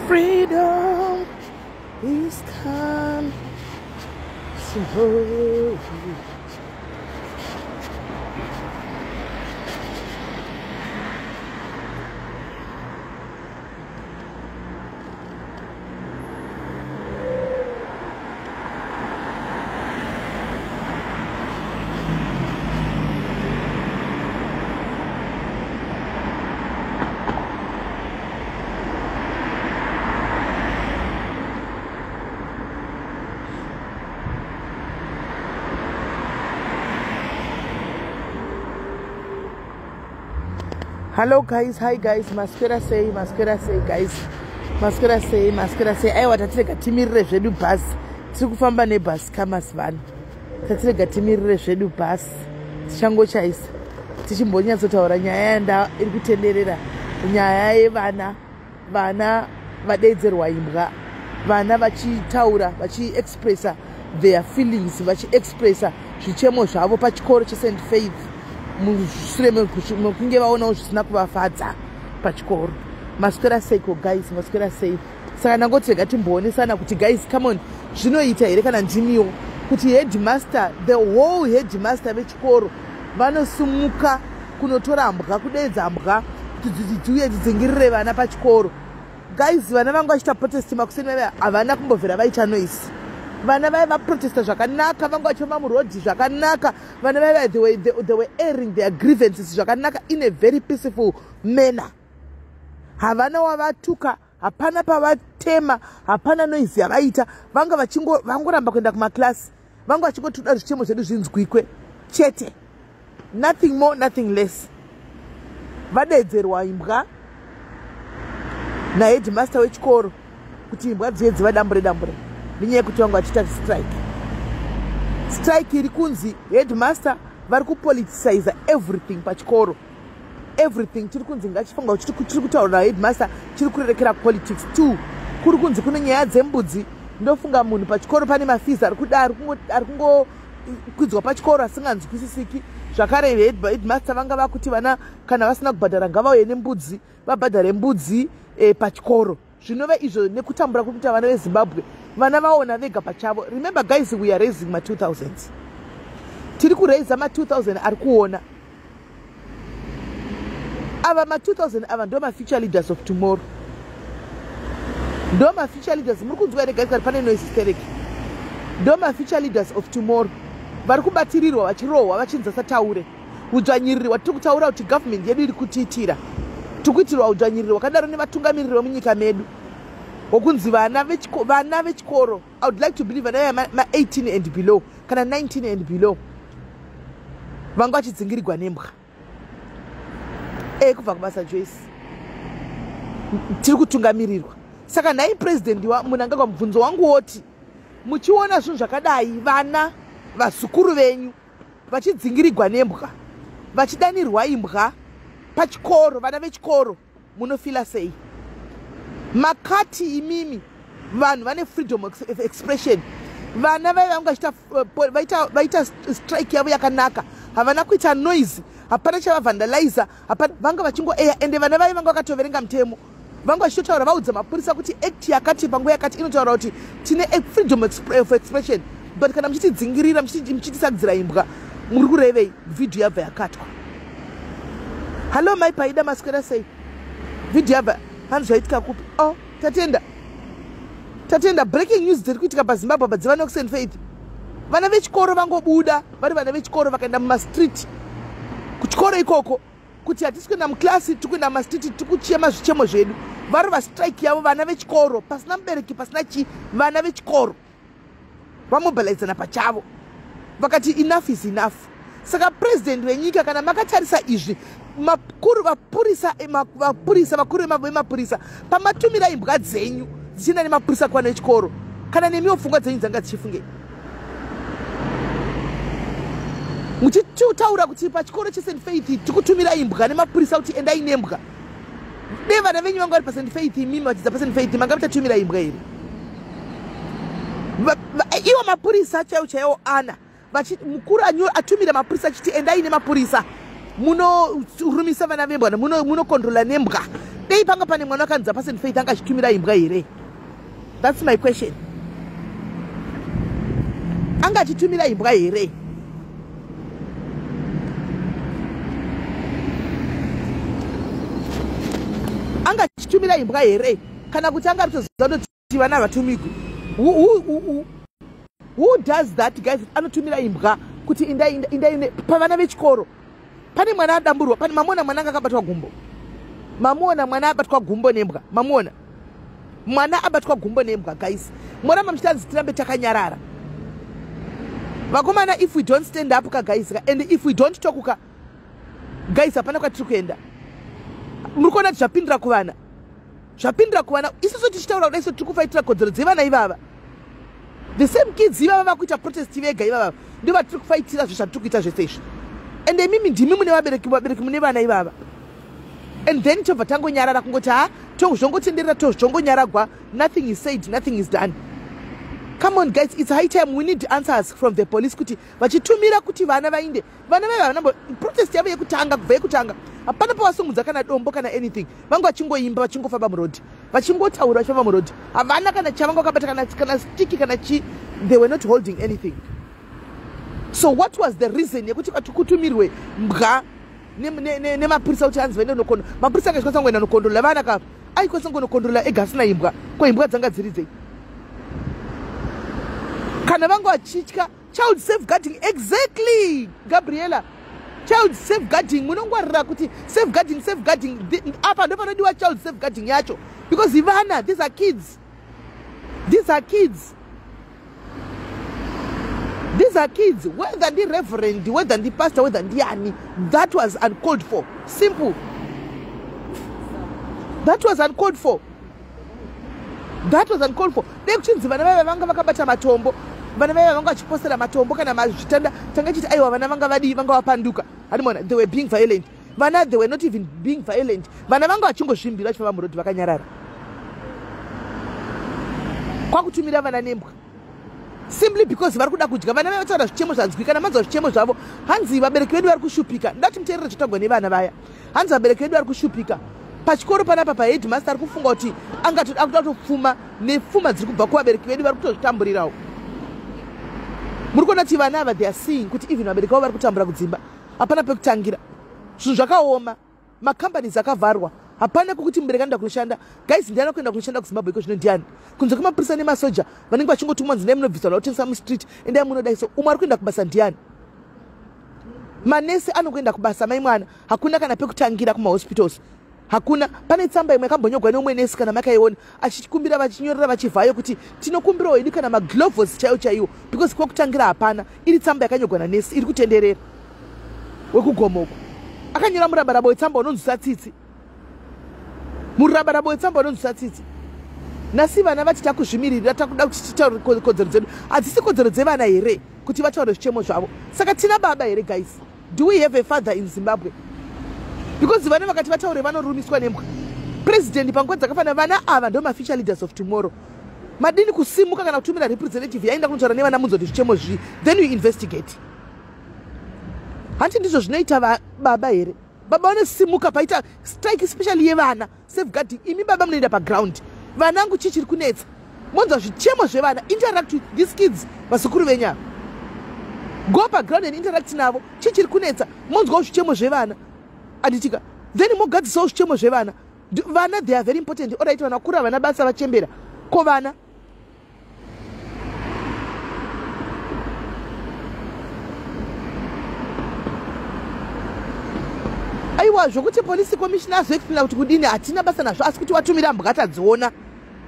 Freedom is come slowly. Hello guys, hi guys, maskera say guys, maskera say. Aiwa tatirega timirire zvedu bus. Tiri kufamba nebus kama vana. Tatirega timirire zvedu bus. Tichangochaisa. Tichimbonyatsotaura nyaya yanda iri kutenderera. Nyaya yevana, vana vadedzerwa imbwa. Vana vachitaura, vachiexpressa their feelings, vachiexpressa zvichemo zvavo pachikoro cheSt Faith. Mushure mekunge vaonawo zvisina kuvafadza pachikoro. Maswera seiko guys, maswera sei. Saka nangotega timboonesana kuti guys, come on, zvinoita here kana ndimiwo kuti headmaster, the whole headmaster vechikoro vanosumuka kunotora mbwa, kudeedza mbwa kuti dziuye dzidzingirire vana pachikoro. Guys, vana vangu vachita protest makuseni vaya havana kumbobvira vaita noise. Vana vaya vaprotesta zvakanaka, vangu vachifamba murodhi zvakanaka. Vana vaya they were airing their grievances zvakanaka in a very peaceful manner. Havana wavatuka, hapana pavatema, hapana noise yavaita. Vanga vangoramba kuenda kumaklasi. Vanga vachingotoda zvichemo zvedu zvinzwikwe chete. Nothing more, nothing less. Vadedzerwa imbwa naheadmaster wechikoro kuti imbwa dziye dziva dambure. Ninyaya yekuti vangu vachita strike iri kunzi headmaster vari kupoliticize everything pachikoro. Everything tiri kunzi ngachifunga kuti tiri kutaura headmaster chiri kurerekera politics too. Kuri kunzi kune nyaya dzembudzi. Ndofunga munhu pachikoro pane mafees ari kungokwidzwa pachikoro asinganzwisisiki. Zvakare headmaster vanga vakuti vana kana vasina kubhadhara ngavauye nembudzi, vabhadhare mbudzi pachikoro. Zvinova izvo nekutambura kuita vana veZimbabwe. Vana vaona vega pachavo. Remember guys, we are raising ma 2000s. Tiri kuraise ma 2000 ari kuona. Ava ma 2000 ava ndo ma future leaders of tomorrow. Ndo ma future leaders. Muri kunzwa ere guys pane noise stereki. Ndo ma future leaders of tomorrow. Vari kubatirirwa vachirohwa vachinza sataure. Udzvanyiriri watiri kutaura kuti government yedu iri kutiitira. Tukuitirwa udzvanyiriri wakadaro nevatungamiriri vemunyika medu. Wokunzi vana vechikoro, I would like to believe vana ma 18 and below kana 19 and below vanga vachidzingirirwa nembwa. Kubva kubasa Joyce tiri kutungamirirwa. Saka nhai president munhu angagwa mubvunzo wangu woti muchiona zvinhu zvakadai vana vazukuru venyu vachidzingirirwa nembwa, vachidanirwa imbwa pachikoro, vana vechikoro, munofila sei? Makati imimi vanhu vane freedom of expression. Vana vaya vaita strike yavo yakanaka, havana kuita noise, hapana chavavandaliza, vanga vachingo ende vana vaya vanga vakatoverenga mutemo. Vanga vachitotaura vaudza mapurisa kuti act yakati panguva yakati inotaura kuti tine freedom of expression, but kana muchitidzingirira muchitisagidzira imbwa muri kurevei? Video yabva yakatwa. Hello my paida maswera sei. Video yabva hanzi zvaitika kupi? Oh, tatenda breaking news dziri kuitika paZimbabwe padziva nokuSt Faith. Vana vechikoro vangobuda, vari vana vechikoro vakaenda mumastreet kuchikoro ikoko kuti hatisi kuenda muklasi, tiri kuenda mumastreet, tiri kuchema zvichemo zvedu. Vari vastrike yavo vana vechikoro, pasina mubereki pasina chi, vana vechikoro vamobilizana pachavo. Vakati enough is enough. Saka president wenyika kana makatarisa izvi, vakuru vemapurisa pamatumira imbwa dzenyu dzichienda nemapurisa kuvana vechikoro, kana nemiwo pfungwa dzenyu dzanga dzichifungei? Muchitaura kuti pachikoro cheSt Faith tikutumira imbwa nemapurisa kuti endai nembwa. Dei vana venyu vanga vari paSt Faith, mimi vachidza paSt Faith, manga muchatumira imbwa here? Iwo mapurisa chaiwo ana mukuru atumira mapurisa achiti endai nemapurisa, munorumisa vana vembwa, munokondrola nembwa. dei panga pane mwana wakanzi pasent faith anga achitumira imbwa here? That's my question. Anga achitumira imbwa here? Anga achitumira imbwa here? Kana kuti anga ritoziva kuti vana vatumigwi? Who does that, guys? Anotumira imbwa kuti inda pavana vechikoro. Pane mwana adamburwa, pane mamona mwana anga akabatwa gumbo. Mamona mwana abatwa gumbo nembwa. Mamona mwana abatwa gumbo nembwa, guys. Mwana mchitanzi tirambe takanyarara. Vakomana, if we don't stand up, guys, and if we don't talk, guys, hapana kwatiri kuenda. Murikona zvapindira kuvana. Zvapindira kuvana. Isusu tichitaura kudai so tikufaitira kodzero dzevana ivava. The same kids ivava vakuita protest vega ivava. Ndivo vatiri kufaitira zvatiri kuita zvese izvi. And mimi ndimi mune vabereki mune vana ivava. And then tobva tangonyarara kungoti tozvongotenderera tozvongonyaragwa, nothing is said, nothing is done. Come on, guys, it's high time we need answers from the police kuti vachitumira kuti vana vainde. Vana vava protest yavo yekutanga kubva yekutanga. Hapana pavasungudza kana dombo kana anything. Vangu vachingoimba vachingofamba murodhi. Vachingotaura vachifamba murodhi. Havana kana chavangu vakabata kana sticky kana chi. They were not holding anything. So what was the reason yekuti vatukutumirwe mbwa nemapurisa kuti hanzi vaende nokondo? Mapurisa angachikwanisa kungoenda nokondola vana kava. Aikwanisa kungonokondola ega asina imbwa. Ko imbwa dzanga dziridzei? Kana vangu vachitya child safeguarding. Exactly, Gabriela. Child safeguarding. Munongwarira kuti safeguarding apa ndo panodiwa child safeguarding yacho, because ivana, these are kids. These are kids, whether the reverend, whether the pastor, whether the ani, that was uncalled for. Simple. That was uncalled for. Nekuchinzi vana vaya vanga vakabata matombo, vana vaya vanga vachipostera matombo kana mazvitanda tangachiti aiwa vana vanga vadi vanga vapanduka. Hadimona, they were being violent. Vana, they were not even being violent. Vana vanga vachingozvimbira vachifamba murodhi vakanyarara. Kwakutumira vana nembwa. Simply because vari kuda kudya. Vana vaya vataura zvichemo zvanzwi, kana manzwa zvichemo zvavo hanzi vabereki vedu vari kushupika. Ndati muteerere chitagwa nevana vaya. Hanzi vabereki vedu vari kushupika. Pachikoro panapa paheadmaster ari kufunga kuti angatoda kutopfuma nepfuma dziri kubva kuvabereki vedu vari kutozvitamburirawo. Muri kuona kuti vana ava they are seeing kuti even vabereki vavo vari kutambura kudzimba. Hapana pekutangira. Zvinhu zvakaoma. Macompanies akavharwa. Hapana kuti mubereki anoenda kunoshanda. Guys, ndiani kuenda kunoshanda kuZimbabwe iko zvino ndiani? Kunze kwemapurisa nemasoja vanenge vachingotumwa nzina yemunobvisa vanotengesa mustreet endai munoda iso. Umwe ari kuenda kubasa ndiani? Manesi anokuenda kubasa mai mwana. Hakuna kana pekutangira kumahospitals. Hakuna. Pane tsamba imwe yakambonyogwa neumwe nesi kana makaiona achikumbira vachinyorera vachivhayo kuti tinokumbirawo idi kana magloves chaiwo because kwekutangira hapana. Iri tsamba yakanyogwa nanesi iri kutenderera wekugomoko. Akanyora murabarabo wetsamba unonzwisa tsitsi. Murabarabo wetsamba unonzwisa tsitsi. Nasi vana vati takuzvimirira takuda kuti titaure kodzero dzedu. Hadzisi kodzero dzevana here kuti vataure zvichemo zvavo. Saka tina baba here, guys? Do we have a father in Zimbabwe? Because vana vakati vataure vanorumiswa nembwa. President panguva dzakafanira vana ava ndo mafuture leaders of tomorrow. Madini kusimuka kana kutumira representative yaenda kunotaura nevana munzoti zvichemo zvi, then you investigate. Hanti ndizvo zvinoita baba here? Baba vanosimuka paita strike especially yevana safeguarding. Imi baba munoenda paground. Vanangu chichiri kunetsa. Monzwa zvichemo zvevana. Interact with these kids. Vasukuru venyama. Go paground and interact navo. Chichiri kunetsa. Monzwa zvichemo zvevana. Aditika. Then mogadzisawo zvichemo zvevana. Vana, they are very important. Alright, vana kura vana basa vachembera. Ko vana. Aiwa, zvokuti police commissioner azoexplaina kuti kudini hatina basa nazvo, asi kuti watumira mbwa tadziona.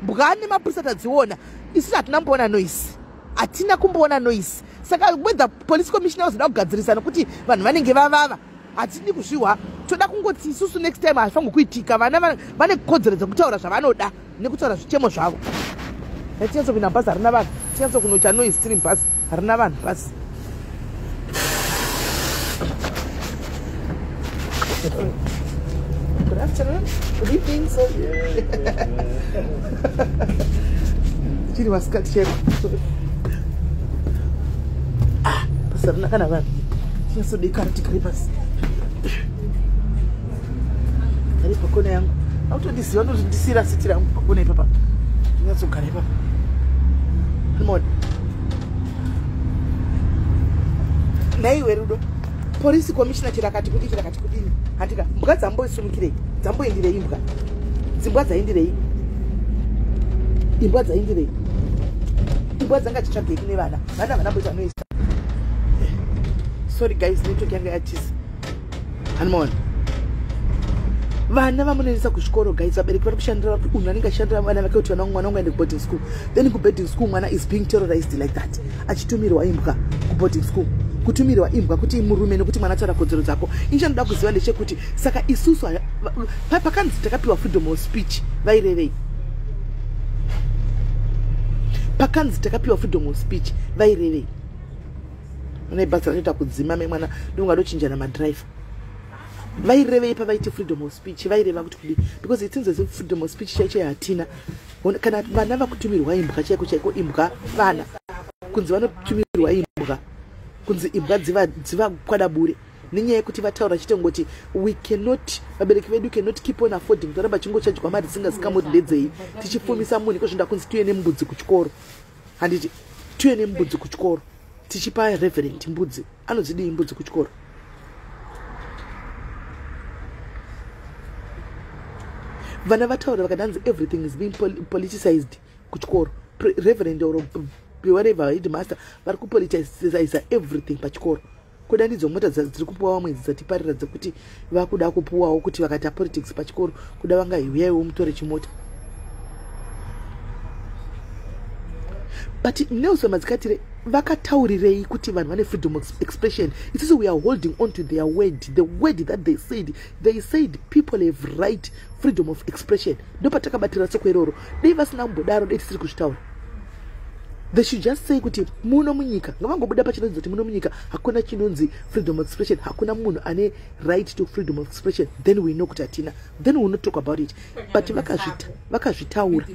Mbwa nemapurisa tadziona. Isusu hatina kumboona noise. Hatina kumboona noise. Saka whether police commissioner wazoda kugadzirisana kuti vanhu vanenge vavava, hatidi kuzviwa. Toda kungoti isusu next time hafangu kuitika. Vana vane kodzero dzekutaura zvavanoda nekutaura zvichemo zvavo. Tinyaso kuina bhazi harina vanhu. Tinyaso kunoita noise tiri mubhazi harina vanhu bhazi. Good afternoon. Good evening. So chiri wasikati chero. Bhazi harina kana vanhu. Tinyaso dei karati kari bhazi. Ari pakona yangu autodiziva ndozondisira siti rangu pagona ipapa ndinyatsogara ipapa mona naiwe rudo polisi commissioner chirakati kudini handika mbwa dzamboisumukirei dzamboindirei imbwa dzimbwa dzaindirei imbwa dzaindirei imbwa dzanga chitsvageki nevana vanamboita noisa sorry guys network yanga yatisa hanimona vana vamunoendesa kuzvikoro guys vabereki vari kushandira unhu anenge ashandira vana vake kuti mwana wangu aende kuboarding school then kuboarding school mwana is being terrorized like that achitumirwa imbwa kuboarding school kutumirwa imbwa kuti murume nekuti mwana taura kodzero dzako inchanoda kuziva ndechekuti saka isusu pakanzi takapiwa freedom of speech vairevei pakanzi takapiwa freedom of speech vairevei une basa ratoita kudzima memwana ndongadochinjana madrive vairevei pavaiti freedom of speech vaireva kuti kudi because it seems as if freedom of speech chaicho hatina kana vana vakutumirwa imbwa chaiko imbwa vana kunzi vanotumirwa imbwa kunzi imbwa dziva kwadabure nenyaya yekuti vataura chitongoti we cannot vabereki vedu cannot keep on affording toramba chingochajwa mari dzisingazikamuri ndedzei tichifumisa munhu ikozvinda kunzi tuye nembudzi kuchikoro handiti tuye nembudzi kuchikoro tichipa reverend mbudzi anodzidii mbudzi kuchikoro vana vataura vakadanzi everything is being politicized kuchikoro reverend or whatever headmaster vari kupoliticiza everything pachikoro kudanidzo mota dziri kupuwa mwedzi dzatiparira dzekuti vakuda kupuwawo kuti vakaita politics pachikoro kuda vangaiuyaiwo mutore chimota but Nelson Madzikatire vakataurirei kuti vanhu vane freedom of expression. It is we are holding on to their word, the word that they said people have right freedom of expression. Ndopatakabatira sokweroro dei vasina mbodaro dei tisiri kuzvitaura. They should just say kuti muno munyika ngavangobuda pachinozi kuti muno munyika hakuna chinonzi freedom of expression, hakuna munhu ane right to freedom of expression, then we know kuti atina, then we will not talk about it. But vakazvitaura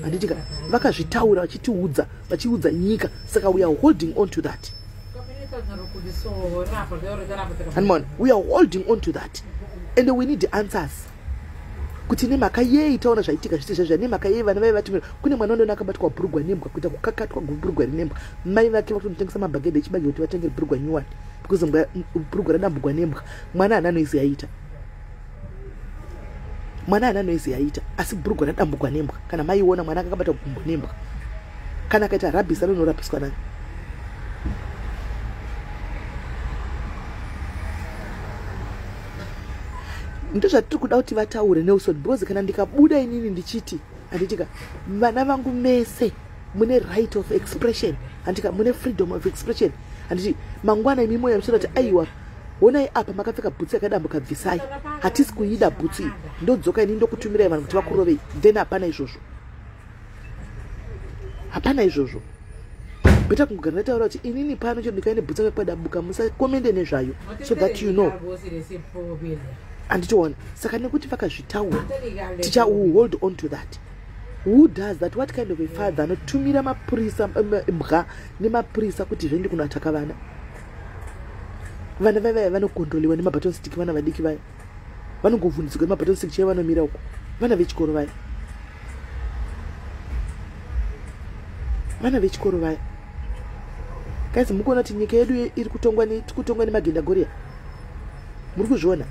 handitika vakazvitaura vachitiudza nyika, saka we are holding on to that. And we are holding on to that, and we need the answers. Kuti nemhaka yei taona zvaitika zvitizvo nemhaka yei vana vai vatumira kune mwana ndona akabatwa bhurugwa nembwa kuita kukakatwa bhurugwa rinembwa mai vake vakunotengesa mabhagedhi echibage kuti vatenge bhurugwa nyuwani because bhurugwa radambugwa nembwa mwana ananoizi yaita asi bhurugwa radambugwa nembwa kana maiona mwana akabatwa gumbo nembwa kana akaita rabhisi anonorapiswa nani ndo zvatiri kuda kuti vataure Nelson, because kana ndikabuda inini ndichiti handitika vana vangu mese mune right of expression, handika mune freedom of expression, handiti mangwana imimo yamushora kuti aiwa honai apa makapfeka bhutsi yakadambuka bvisai, hatisi kuida bhutsi ndodzoka ini ndokutumirai vanhu kuti vakurovei, then hapana izvozvo beta kungogara taura kuti inini pano chodikaine bhutsi yakadambuka musakomende nezvayo, so that you know. Anditiona saka nekuti vakazvitaura ticha hold on to that. Who does that? What kind of a father anotumira mapurisa mbwa nemapurisa kuti zvendi kunataka vana vaya vanokondoliwa nemabaton stick, vana vadiki vaya vanongovhunzika nemabaton stick chaiva vanomira uko, vana vechikoro vaya guys. Mukuona kuti nyika yedu iri kutongwa nemagendagoria, muri kuzviona?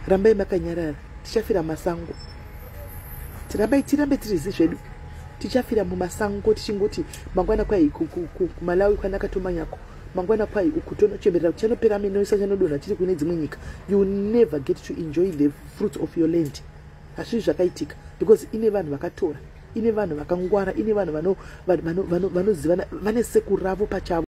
Rambai makanyarara, tichafira masango. Tirambe tirizi zvedu, tichafira mumasango tichingoti mangwana kwai kumalawi kwanakatomanyako, mangwana kwai ukutonochemerera kuti chanopera minoisa chanodonha chiri kune dzimwe nyika. You will never get to enjoy the fruits of your land. Hazvizvi zvakaitika because ine vanhu vakatora, ine vanhu vakangwara, ine vanhu vanozivana, vane sekuru ravo pachavo.